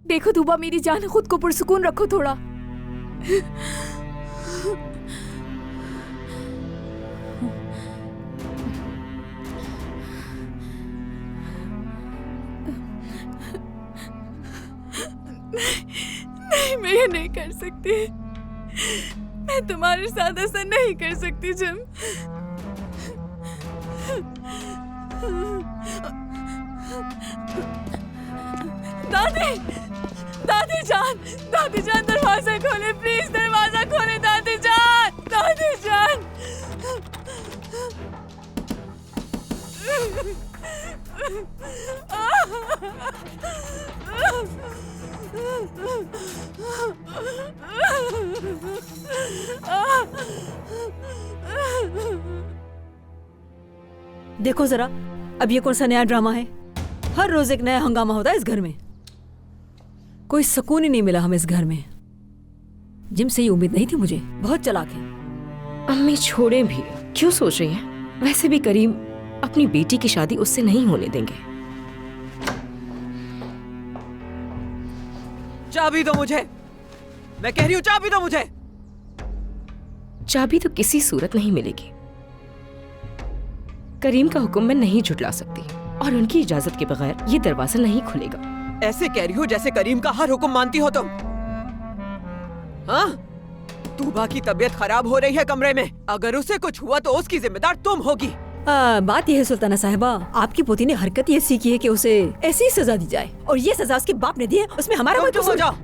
देखो दूबा मेरी जान, खुद को पुरसुकून रखो थोड़ा। नहीं, मैं ये नहीं कर सकती। मैं तुम्हारे साथ ऐसा नहीं कर सकती जिम। दादी, दादी जान दरवाजा खोले प्लीज, दरवाजा खोले दादी जान, दादी जान। देखो जरा, अब ये कौन सा नया ड्रामा है? हर रोज एक नया हंगामा होता है इस घर में। कोई सुकून ही नहीं मिला हमें इस घर में। जिम से ये उम्मीद नहीं थी मुझे, बहुत चालाक है। अम्मी छोड़ें भी, क्यों सोच रही हैं? वैसे भी करीम अपनी बेटी की शादी उससे नहीं होने देंगे। चाबी दो मुझे, मैं कह रही हूँ चाबी दो मुझे। चाबी तो किसी सूरत नहीं मिलेगी। करीम का हुक्म मैं नहीं झुटला सकती और उनकी इजाजत के बगैर ये दरवाजा नहीं खुलेगा। ऐसे कह रही हो जैसे करीम का हर हुक्म मानती हो तुम। हाँ? तूबा की तबीयत खराब हो रही है कमरे में, अगर उसे कुछ हुआ तो उसकी जिम्मेदार तुम होगी। बात यह है सुल्ताना साहिबा, आपकी पोती ने हरकत ये सीखी है कि उसे ऐसी सजा दी जाए, और ये सजा उसके बाप ने दी है, उसमें हमारा कोई तुम हो कसूर। जाओ।